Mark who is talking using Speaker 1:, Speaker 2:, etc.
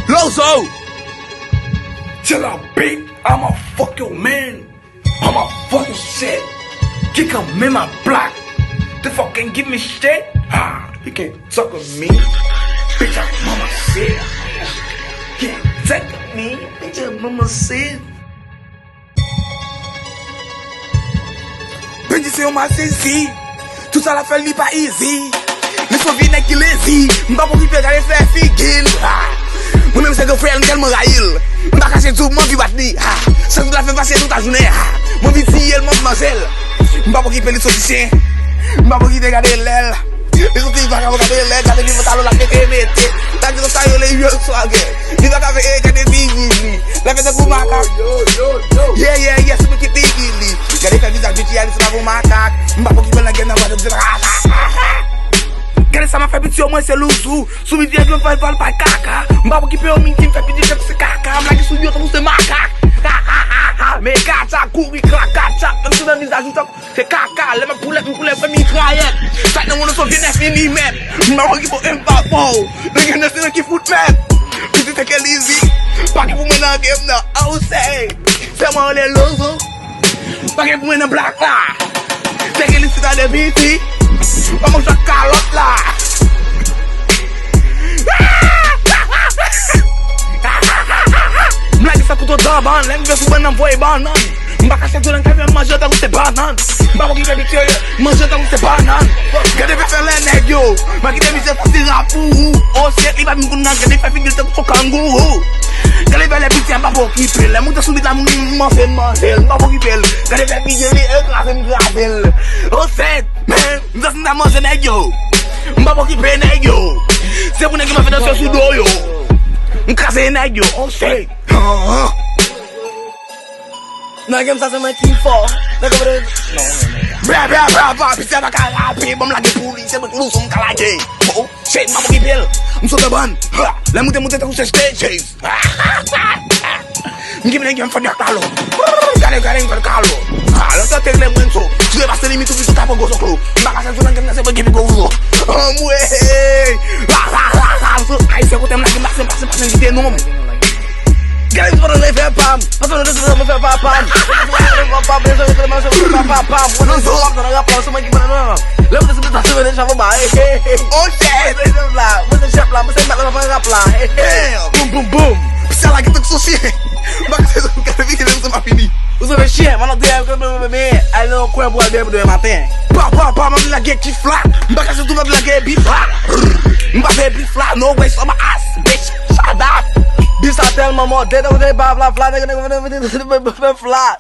Speaker 1: Lozo!
Speaker 2: Chill out, bitch. I'ma fuck your man. I'ma fucking shit. Kick him in my block. The fuck can't give me shit. He can't talk with me. Bitch, I'm mama shit. Can't take me. Bitch, I'm mama shit.
Speaker 1: Benji c'est un marché. Tout ça la fait li pas easy. Les souvenirs qui lazy. M'pas pour qui peut aller faire figil. Moi-même c'est que frère tellement raïl. M'pas cacher tout mon vie bat li. Ça tout la fait passer toute la journée. Mon vie si elle m'en manger. M'pas pour qui peut les saucissien. M'pas pour qui regarder l'aile. Les autres ils vont regarder l'aile. Garder les pantalons la pété mété. T'as dit ça yo les yeux swagger. Ils vont faire des bigili. La fête pour macaque. Yeah, c'est moi qui bigili. Gade fè visage qui a dit ça pour macaque. M'pas pour qui peut la gueule dans la de Gade ça m'a fait pitié au moins c'est louzou. Sous midi je me fais pas caca. M'pas pour qui peut au midi me fait pitié c'est caca. M'la qui sous yo c'est macaque. Mais caca courir caca. Même sur le visage c'est caca. Les poulet pas mitraillette. Ça ne monte sur 9 mm. M'pas pour qui peut impact wow. De gagner c'est qui fout même. Petit c'est qu'elle easy. Pas qui pour moi dans game là. I will say. C'est moi les lozo. Pas que pour une black là. C'est que les citadins de BT. Pas manger calotte là. M'la dit ça tout au d'abord. L'aime veut souvent envoyer banane. M'pa casser tout dans le camion manger tant que c'est banane. M'pa pour qui fait pitié manger tant que c'est banane. Gade fait faire les nègres yo. M'a qui démissionne pour tirer à fou. Oh c'est il va me connaître. Gade fait figure tant que son kangourou. Gade fait les pitié m'pa pour qui pèle. Les moutons subit la mouni manger. M'pa pour qui pèle. Gade fait figure les grave. Oh c'est man. M'ta s'en manger nègre yo. M'pa pour qui pèle nègre yo. C'est pour nègre m'a fait dans ce sous d'eau yo. M'crase nègre yo. Oh c'est.
Speaker 3: Non, game ça c'est moi qui fort. Non.
Speaker 1: Bra, pis c'est pas carapé, bon la pour c'est moi nous sommes calagé. Oh, shit, m'a pas qui pèle. M'saute de bonne. La montée t'as couché stages. M'gime les game for the calo. Gale for the calo. Là ça t'es les mwenso. Tu vas passer limite tout ta pogo soko. M'a casser tout dans game c'est pas give go. Oh ouais. Ai c'est côté la game passe invité non.
Speaker 3: Gade isso para não levar pam. Mas não deixa me levar pam. Não sou lá para pegar só mais que para não. Lembra desse tá se deixa vai.
Speaker 1: Oh shit.
Speaker 3: Lá, você deixa lá, você vai lá para lá.
Speaker 1: Boom. Precisa lá que tu associé. Mas você não quer ver que ele usa fini.
Speaker 3: Usa mexer, mas não deve que me. Aí não quer boa deve do matin.
Speaker 1: Pa, mas la get flat. Mas você tu vai la get be flat. Mas be flat no way so my ass bitch. Shut up.
Speaker 3: Bisa tellement moderne, on est pas flat, flat.